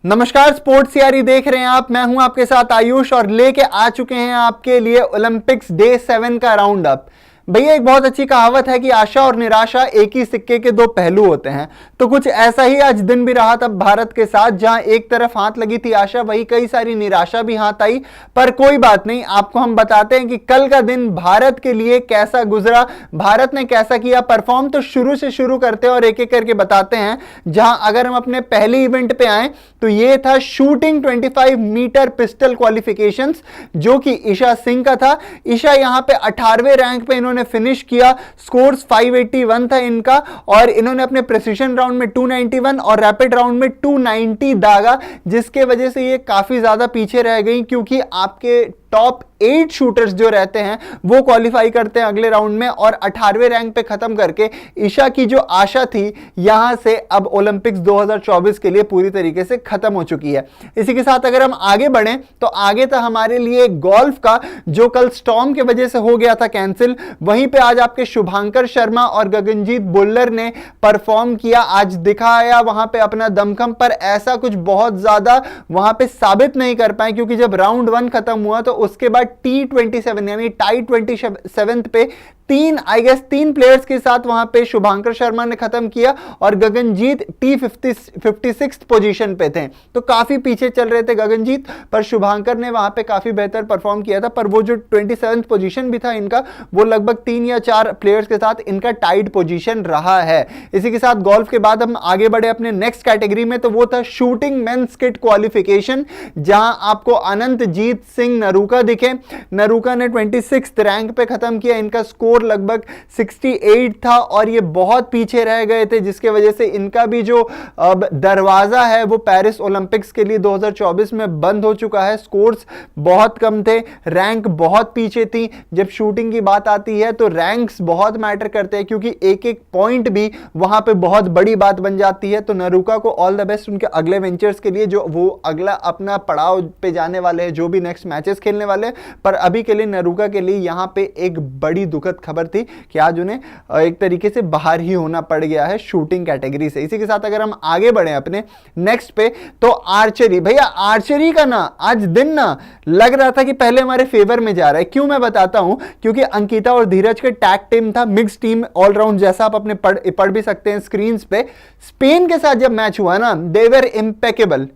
नमस्कार, स्पोर्ट्स यारी देख रहे हैं आप। मैं हूं आपके साथ आयुष और लेके आ चुके हैं आपके लिए ओलंपिक्स डे 7 का राउंड अप। भैया, एक बहुत अच्छी कहावत है कि आशा और निराशा एक ही सिक्के के दो पहलू होते हैं। तो कुछ ऐसा ही आज दिन भी रहा था भारत के साथ, जहां एक तरफ हाथ लगी थी आशा, वही कई सारी निराशा भी हाथ आई। पर कोई बात नहीं, आपको हम बताते हैं कि कल का दिन भारत के लिए कैसा गुजरा, भारत ने कैसा किया परफॉर्म। तो शुरू से शुरू करते हैं और एक एक करके बताते हैं। जहां अगर हम अपने पहले इवेंट पे आए तो ये था शूटिंग 25 मीटर पिस्टल क्वालिफिकेशंस, जो कि ईशा सिंह का था। ईशा यहां पे 18वें रैंक पे इन्होंने फिनिश किया। स्कोर्स 581 था इनका और इन्होंने अपने प्रिसिशन राउंड में 291 और रैपिड राउंड में 290 दागा, जिसके वजह से ये काफी ज्यादा पीछे रह गई, क्योंकि आपके टॉप 8 शूटर्स जो रहते हैं वो क्वालिफाई करते हैं अगले राउंड में। और 18वें रैंक पे खत्म करके ईशा की जो आशा थी यहां से अब ओलंपिक्स 2024 के लिए पूरी तरीके से खत्म हो चुकी है। इसी के साथ अगर हम आगे बढ़ें तो आगे था हमारे लिए गोल्फ का, जो कल स्टॉर्म की वजह से हो गया था कैंसिल। वहीं पे आज आपके शुभांकर शर्मा और गगनजीत बुल्लर ने परफॉर्म किया, आज दिखाया वहां पे अपना दमखम। पर ऐसा कुछ बहुत ज्यादा वहां पे साबित नहीं कर पाए, क्योंकि जब राउंड 1 खत्म हुआ तो उसके बाद T27 यानी टाई 27 पे तीन प्लेयर्स के साथ वहां पे शुभांकर शर्मा ने खत्म किया और गगनजीत T56 पोजीशन पे थे। तो काफी पीछे चल रहे थे गगनजीत, पर शुभांकर ने वहां पे काफी बेहतर परफॉर्म किया था। पर वो जो 27th पोजीशन भी था इनका, वो लगभग 3 या 4 प्लेयर्स के साथ इनका टाइड पोजीशन रहा है। इसी के साथ गोल्फ के बाद हम आगे बढ़े अपने नेक्स्ट कैटेगरी में, तो वो था शूटिंग मेंस किट क्वालिफिकेशन, जहां आपको अनंतजीत सिंह नरूका दिखे। नरूका ने 26th रैंक पे खत्म किया। इनका स्कोर लगभग 68 था और ये बहुत पीछे रह गए थे, जिसके वजह से इनका भी जो दरवाजा है वो पेरिस ओलंपिक्स के लिए 2024 में बंद हो चुका है। स्कोर्स बहुत कम थे, रैंक बहुत पीछे थी। जब शूटिंग की बात आती है तो रैंक्स बहुत मैटर करते हैं, क्योंकि एक एक पॉइंट भी वहां पे बहुत बड़ी बात बन जाती है। तो नरूका को ऑल द बेस्ट उनके अगले वेंचर्स के लिए, जो वो अगला अपना पड़ाव पे जाने वाले हैं, जो भी नेक्स्ट मैचेस खेलने वाले हैं। पर अभी के लिए नरूका के लिए यहां पे एक बड़ी दुखद खबर थी कि आज उन्हें एक तरीके से बाहर ही होना पड़ गया है शूटिंग कैटेगरी से। इसी के साथ अगर हम आगे बढ़े अपने नेक्स्ट पे, तो आर्चरी। भैया, आर्चरी का ना आज दिन ना लग रहा था कि पहले हमारे फेवर में जा रहा है। क्यों, मैं बताता हूं। क्योंकि अंकिता और धीरज के टैग टीम था, मिक्स टीम ऑलराउंड, जैसा आप अपने पढ़ भी सकते हैं स्क्रीन पे। स्पेन के साथ जब मैच हुआ ना, दे वर इम्पेकेबल,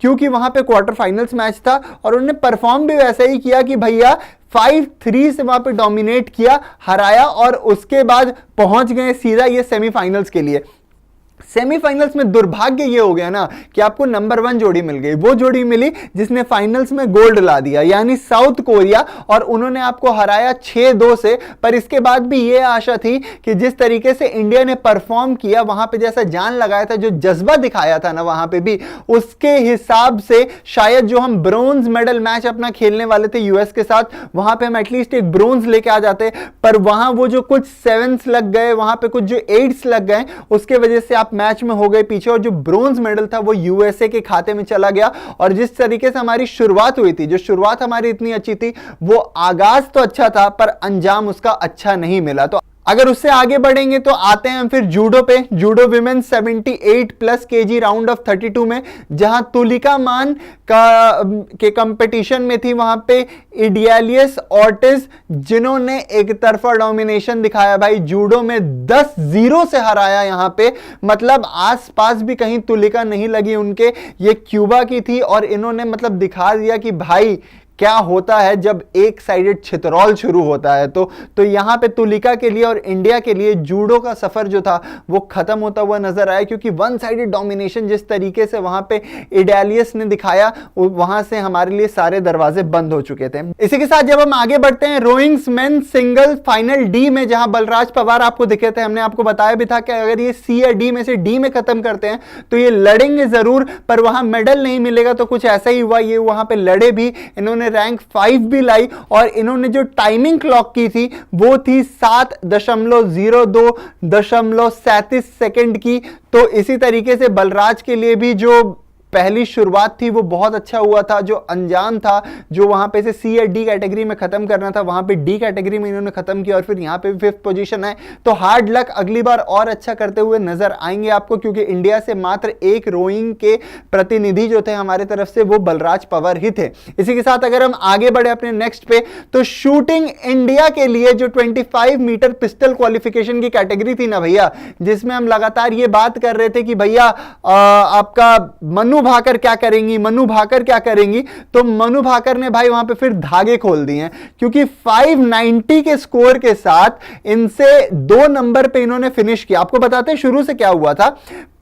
क्योंकि वहां पे क्वार्टर फाइनल्स मैच था और उन्होंने परफॉर्म भी वैसे ही किया कि भैया 5-3 से वहां पे डोमिनेट किया, हराया और उसके बाद पहुंच गए सीधा ये सेमीफाइनल्स के लिए। सेमीफाइनल्स में दुर्भाग्य ये हो गया ना कि आपको नंबर 1 जोड़ी मिल गई। वो जोड़ी मिली जिसने फाइनल्स में गोल्ड ला दिया, यानी साउथ कोरिया, और उन्होंने आपको हराया 6-2 से। पर इसके बाद भी ये आशा थी कि जिस तरीके से इंडिया ने परफॉर्म किया, वहां पे जैसा जान लगाया था, जो जज्बा दिखाया था ना वहां पे भी, उसके हिसाब से शायद जो हम ब्रोंज मेडल मैच अपना खेलने वाले थे यूएस के साथ, वहां पे हम एटलीस्ट एक ब्रोंज लेके आ जाते। पर वहां वो जो कुछ 7s लग गए, वहां पे कुछ जो 8s लग गए, उसके वजह से आप मैच में हो गए पीछे और जो ब्रोंज मेडल था वो यूएसए के खाते में चला गया। और जिस तरीके से हमारी शुरुआत हुई थी, जो शुरुआत हमारी इतनी अच्छी थी, वो आगाज तो अच्छा था पर अंजाम उसका अच्छा नहीं मिला। तो अगर उससे आगे बढ़ेंगे तो आते हैं फिर जूडो पे। Judo women 78+ KG round of 32 में, जहां तुलिका मान के कंपटीशन में थी, वहां पे इडियालियस ऑर्टिज, जिन्होंने एक तरफा डोमिनेशन दिखाया भाई। जूडो में 10-0 से हराया यहां पे, मतलब आसपास भी कहीं तुलिका नहीं लगी उनके। ये क्यूबा की थी और इन्होंने मतलब दिखा दिया कि भाई क्या होता है जब एक साइडेड छितरौल शुरू होता है। तो यहां पे तुलिका के लिए और इंडिया के लिए जूडो का सफर जो था वो खत्म होता हुआ नजर आया, क्योंकि वन साइडेड डोमिनेशन जिस तरीके से वहां पे इडालियस ने दिखाया, वहां से हमारे लिए सारे दरवाजे बंद हो चुके थे। इसी के साथ जब हम आगे बढ़ते हैं रोइंग्स मेन सिंगल फाइनल डी में, जहां बलराज पवार आपको दिखे थे, हमने आपको बताया भी था कि अगर ये सी या डी में से डी में खत्म करते हैं तो ये लड़ेंगे जरूर, पर वहां मेडल नहीं मिलेगा। तो कुछ ऐसा ही हुआ, ये वहां पे लड़े भी, इन्होंने रैंक 5 भी लाई और इन्होंने जो टाइमिंग क्लॉक की थी वो थी 7.02.37 सेकंड की। तो इसी तरीके से बलराज के लिए भी जो पहली शुरुआत थी वो बहुत अच्छा हुआ था। जो अनजान था, जो वहां पे से सी या डी कैटेगरी में खत्म करना था, वहां पे डी कैटेगरी में इन्होंने खत्म किया और फिर यहां पे 5th पोजीशन है। तो हार्ड लक, अगली बार और अच्छा करते हुए नजर आएंगे आपको, क्योंकि इंडिया से मात्र एक रोइंग के प्रतिनिधि जो थे हमारे तरफ से वो बलराज पवार ही थे। इसी के साथ अगर हम आगे बढ़े अपने नेक्स्ट पे, तो शूटिंग इंडिया के लिए जो 25 मीटर पिस्टल क्वालिफिकेशन की कैटेगरी थी ना भैया, जिसमें हम लगातार ये बात कर रहे थे कि भैया आपका मनु भाकर क्या करेंगी, मनु भाकर क्या करेंगी, तो मनु भाकर ने भाई वहां पे फिर धागे खोल दिए हैं, क्योंकि 590 के स्कोर के साथ इनसे 2 नंबर पे इन्होंने फिनिश किया। आपको बताते हैं शुरू से क्या हुआ था।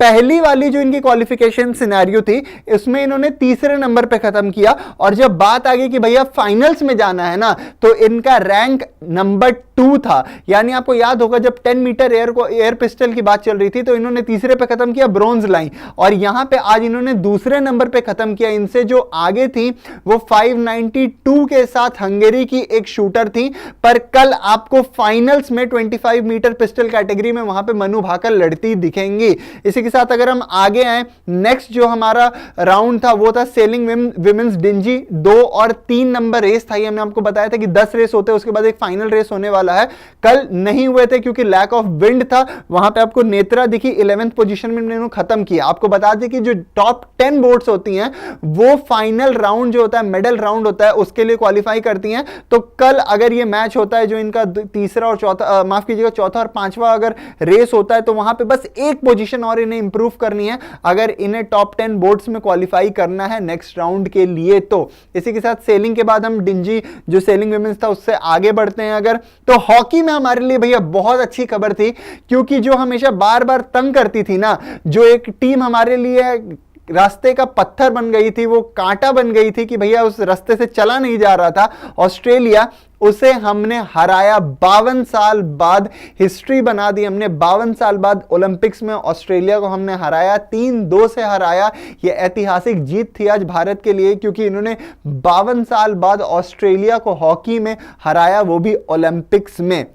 पहली वाली जो इनकी क्वालिफिकेशन सिनेरियो थी, इसमें इन्होंने तीसरे नंबर पे खत्म किया, और जब बात आ गई कि भैया फाइनल्स में जाना है ना, तो इनका रैंक नंबर 2 था। यानी आपको याद होगा जब 10 मीटर एयर पिस्टल की बात चल रही थी, तो इन्होंने तीसरे पे खत्म किया, ब्रॉन्ज लाइन, और यहां पे आज इन्होंने दूसरे नंबर पे खत्म किया। इनसे जो आगे थी वो 592 के साथ हंगेरी की एक शूटर थी, पर कल आपको फाइनल्स में 25 मीटर पिस्टल कैटेगरी में वहां पे मनु भाकर लड़ती दिखेंगी। इसी के साथ अगर हम आगे आए, नेक्स्ट जो हमारा राउंड था वो था सेलिंग विमेंस डिंजी। 2 और 3 नंबर रेस था। ये हमने आपको बताया था कि 10 रेस होते हैं, उसके बाद एक फाइनल रेस होने वाला है। कल नहीं हुए थे क्योंकि लैक ऑफ विंड था। वहां पे आपको नेत्रा दिखी 11th पोजीशन में, इन्होंने खत्म किया। आपको बता दें कि जो टॉप 10 बोट्स होती हैं वो फाइनल राउंड जो होता है, मेडल राउंड होता है, उसके लिए क्वालिफाई करती हैं। तो कल अगर ये मैच होता है, जो इनका तीसरा और चौथा, माफ कीजिएगा, चौथा और पांचवा अगर रेस होता है, तो वहां पे बस एक पोजीशन और इन्हें इंप्रूव करनी है अगर इन्हें टॉप 10 बोट्स में क्वालिफाई करना है नेक्स्ट राउंड के लिए। तो इसी के साथ सेलिंग के बाद हम डिंजी जो सेलिंग विमेंस था उससे आगे बढ़ते हैं। अगर तो हॉकी में हमारे लिए भैया बहुत अच्छी खबर थी, क्योंकि जो हमेशा बार बार तंग करती थी ना, जो एक टीम हमारे लिए रास्ते का पत्थर बन गई थी, वो कांटा बन गई थी कि भैया उस रास्ते से चला नहीं जा रहा था, ऑस्ट्रेलिया, उसे हमने हराया। 52 साल बाद हिस्ट्री बना दी हमने। 52 साल बाद ओलंपिक्स में ऑस्ट्रेलिया को हमने हराया, 3-2 से हराया। यह ऐतिहासिक जीत थी आज भारत के लिए, क्योंकि इन्होंने 52 साल बाद ऑस्ट्रेलिया को हॉकी में हराया, वो भी ओलंपिक्स में।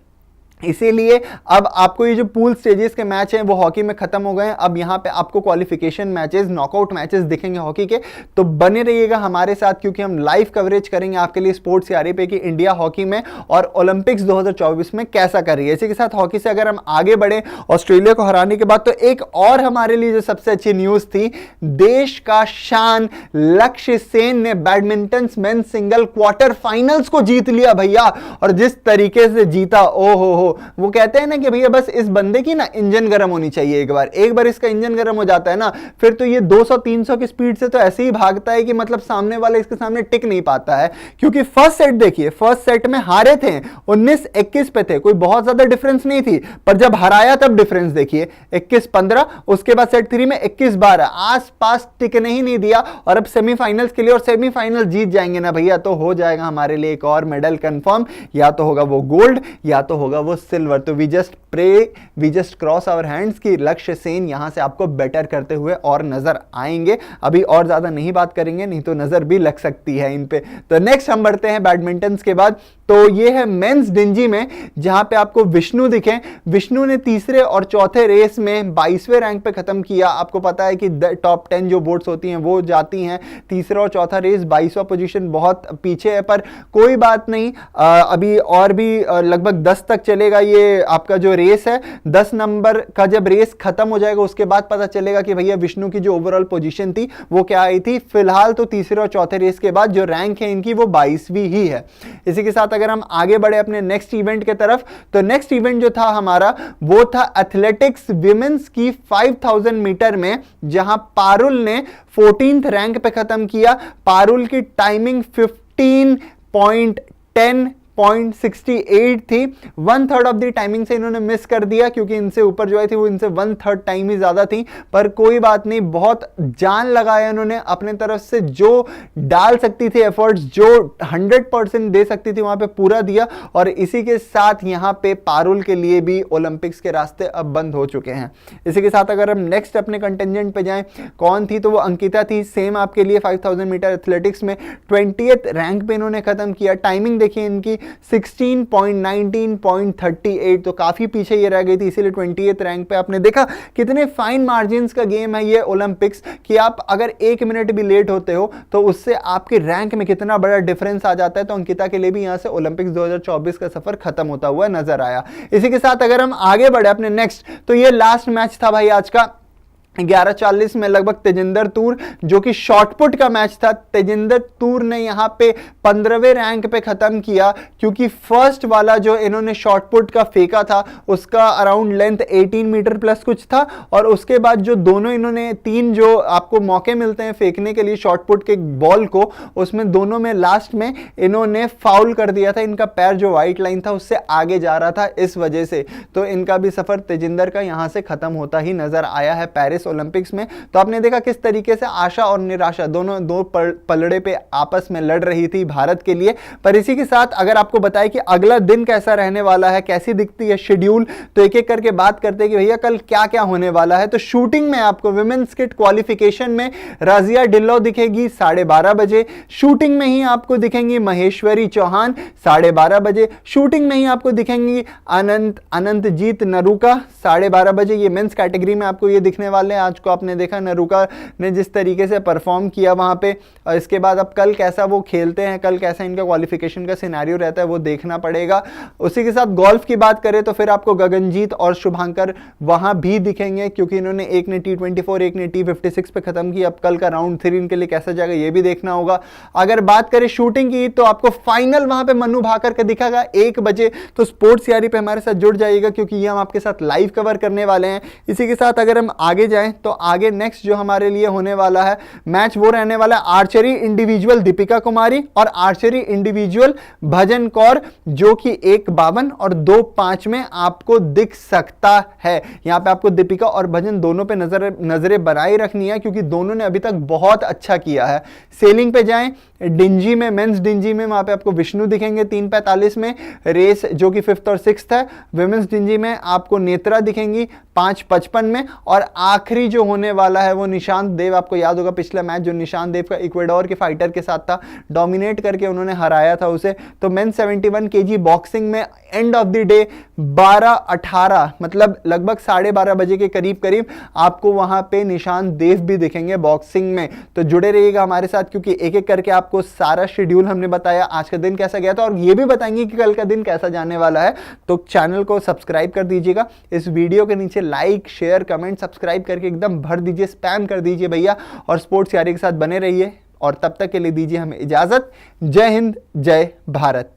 इसीलिए अब आपको ये जो पूल स्टेजेस के मैच हैं वो हॉकी में खत्म हो गए हैं। अब यहां पे आपको क्वालिफिकेशन मैचेस, नॉकआउट मैचेस दिखेंगे हॉकी के। तो बने रहिएगा हमारे साथ, क्योंकि हम लाइव कवरेज करेंगे आपके लिए स्पोर्ट्स यारी पे कि इंडिया हॉकी में और ओलंपिक्स 2024 में कैसा कर रही है। इसी के साथ हॉकी से अगर हम आगे बढ़े, ऑस्ट्रेलिया को हराने के बाद, तो एक और हमारे लिए जो सबसे अच्छी न्यूज थी, देश का शान लक्ष्य सेन ने badminton men's single quarter finals को जीत लिया भैया। और जिस तरीके से जीता, ओहो, वो कहते हैं ना कि भैया बस इस बंदे की ना इंजन गर्म होनी चाहिए। एक बार इसका इंजन गर्म हो जाता है ना, फिर तो ये 200-300 की स्पीड से तो ऐसे ही भागता है कि मतलब सामने वाला इसके सामने टिक नहीं पाता है। क्योंकि फर्स्ट सेट देखिए, फर्स्ट सेट में हारे थे, 19-21 पे थे, कोई बहुत ज्यादा डिफरेंस नहीं थी, पर जब हराया तब डिफरेंस देखिए, 21-15। उसके बाद सेट 3 में 21-12, आसपास टिकने ही नहीं दिया। और अब सेमीफाइनल्स के लिए, और सेमीफाइनल जीत जाएंगे ना भैया, तो हो जाएगा हमारे लिए एक और मेडल कंफर्म। या तो होगा वो गोल्ड, या तो होगा वो सिल्वर। तो we just pray, we just cross our hands कि लक्ष्य सेन यहां से आपको बेटर करते हुए और नजर आएंगे। अभी और ज्यादा नहीं बात करेंगे, नहीं तो नजर भी लग सकती है इन पे। तो नेक्स्ट हम बढ़ते हैं बैडमिंटन के बाद। तो ये है मेंस डिंजी में, जहां पे आपको विष्णु दिखे। विष्णु ने तीसरे और चौथे रेस में 22वें रैंक पे खत्म किया। आपको पता है कि टॉप 10 जो बोर्ड्स होती हैं वो जाती हैं तीसरा और चौथा रेस, 22वां पोजीशन बहुत पीछे है, पर कोई बात नहीं। अभी और भी लगभग 10 तक चलेगा ये आपका जो रेस है। 10 नंबर का जब रेस खत्म हो जाएगा उसके बाद पता चलेगा कि भैया विष्णु की जो ओवरऑल पोजीशन थी वो क्या आई थी। फिलहाल तो तीसरे और चौथे रेस के बाद जो रैंक है इनकी वो 22वीं ही है। इसी के साथ अगर हम आगे बढ़े अपने नेक्स्ट इवेंट के तरफ, तो नेक्स्ट इवेंट जो था हमारा वो था एथलेटिक्स विमेंस की 5000 मीटर में, जहां पारुल ने 14th रैंक पे खत्म किया। पारुल की टाइमिंग 15.10.68 थी। 1/3 ऑफ द टाइमिंग से इन्होंने मिस कर दिया, क्योंकि इनसे ऊपर जो आई थी वो इनसे 1/3 टाइम ही ज्यादा थी। पर कोई बात नहीं, बहुत जान लगाया इन्होंने अपने तरफ से, जो डाल सकती थी एफर्ट्स, जो 100% दे सकती थी वहां पे पूरा दिया। और इसी के साथ यहां पे पारुल के लिए भी ओलंपिक्स के रास्ते अब बंद हो चुके हैं। इसी के साथ अगर हम नेक्स्ट अपने कंटेंजेंट पे जाएं, कौन थी, तो वो अंकिता थी। सेम आपके लिए 5000 मीटर एथलेटिक्स में 20th रैंक पे इन्होंने खत्म किया। टाइमिंग देखिए इनकी 16.19.38, तो काफी पीछे ये रह गई थी, इसीलिए 20th रैंक पे। आपने देखा कितने फाइन मार्जिन का गेम है ये ओलंपिक्स, कि आप अगर 1 मिनट भी लेट होते हो तो उससे आपके रैंक में कितना बड़ा डिफरेंस आ जाता है। तो अंकिता के लिए भी यहां से ओलंपिक्स 2024 का सफर खत्म होता हुआ नजर आया। इसी के साथ अगर हम आगे बढ़े अपने नेक्स्ट, तो ये लास्ट मैच था भाई आज का 11:40 में लगभग तेजिंदर तूर, जो कि शॉटपुट का मैच था। तेजिंदर तूर ने यहां पे 15वें रैंक पे खत्म किया, क्योंकि फर्स्ट वाला जो इन्होंने शॉटपुट का फेंका था उसका अराउंड लेंथ 18 मीटर प्लस कुछ था, और उसके बाद जो दोनों इन्होंने 3 जो आपको मौके मिलते हैं फेंकने के लिए शॉटपुट के बॉल को, उसमें दोनों में लास्ट में इन्होंने फाउल कर दिया था। इनका पैर जो व्हाइट लाइन था उससे आगे जा रहा था, इस वजह से तो इनका भी सफर तेजिंदर का यहां से खत्म होता ही नजर आया है पेरिस ओलंपिक्स में। तो आपने देखा किस तरीके से आशा और निराशा दोनों दो पलड़े पे आपस में लड़ रही थी भारत के लिए। पर इसी के साथ अगर आपको बताएं कि अगला दिन कैसा रहने वाला है, कैसी दिखती है शेड्यूल, तो एक एक करके बात करते हैं कि भैया कल क्या क्या होने वाला है। तो शूटिंग में आपको विमेंस किट क्वालिफिकेशन में राजिया ढिल्लो दिखेगी 12:30 बजे। शूटिंग में ही आपको दिखेंगी महेश्वरी चौहान 12:30 बजे। शूटिंग में ही आपको दिखेंगी अनंतजीत नरूका 12:30 बजे। ये मेंस कैटेगरी में आपको ये दिखने वाले हैं। आज को आपने देखा नरूका ने जिस तरीके से परफॉर्म किया वहां पे, और इसके बाद अब कल कैसा वो खेलते हैं, कल कैसा इनका क्वालिफिकेशन का सिनेरियो रहता है वो देखना पड़ेगा। उसी के साथ गोल्फ की बात करें तो फिर आपको गगनजीत और शुभांकर वहां भी दिखेंगे, क्योंकि इन्होंने एक ने T24 एक ने T56 पे खत्म की। अब कल का राउंड 3 इनके लिए कैसा जाएगा ये भी देखना होगा। अगर बात करें शूटिंग की तो आपको फाइनल वहां पे मनु भाकर का दिखागा 1 बजे। तो स्पोर्ट्स यारी पे हमारे साथ जुड़ जाइएगा, क्योंकि ये हम आपके साथ लाइव कवर करने वाले हैं। इसी के साथ अगर हम आगे जाएं तो आगे नेक्स्ट जो हमारे लिए होने वाला है मैच वो रहने वाला है आर्चरी इंडिविजुअल दीपिका कुमारी और आर्चरी इंडिविजुअल भजन कौर, जो कि 1:52 और 2:05 में आपको दिख सकता है। यहां पे आपको दीपिका और भजन दोनों पे नजरें बनाए रखनी है, क्योंकि दोनों ने अभी तक बहुत अच्छा किया है। सेलिंग पे जाएं, डिंजी में मेंस डिंजी में वहां पे आपको विष्णु दिखेंगे 3:45 में, रेस जो कि 5th और 6th है। विमेंस डिंजी में आपको नेत्रा दिखेंगी 5:55 में, और आखिरी जो होने वाला है वो निशांत देव। आपको याद होगा पिछला मैच जो निशांत देव का इक्वेडोर के फाइटर के साथ था, डोमिनेट करके उन्होंने हराया था उसे। तो मेंस 71 kg बॉक्सिंग में एंड ऑफ द डे 12:18 मतलब लगभग 12:30 बजे के करीब करीब आपको वहां पे निशांत देव भी दिखेंगे बॉक्सिंग में। तो जुड़े रहिएगा हमारे साथ, क्योंकि एक एक करके आपको सारा शेड्यूल हमने बताया, आज का दिन कैसा गया था, और ये भी बताएंगे कि कल का दिन कैसा जाने वाला है। तो चैनल को सब्सक्राइब कर दीजिएगा, इस वीडियो के नीचे लाइक शेयर कमेंट सब्सक्राइब करके एकदम भर दीजिए, स्पैम कर दीजिए भैया, और स्पोर्ट्स यारी के साथ बने रहिए। और तब तक के लिए दीजिए हमें इजाजत। जय हिंद, जय भारत।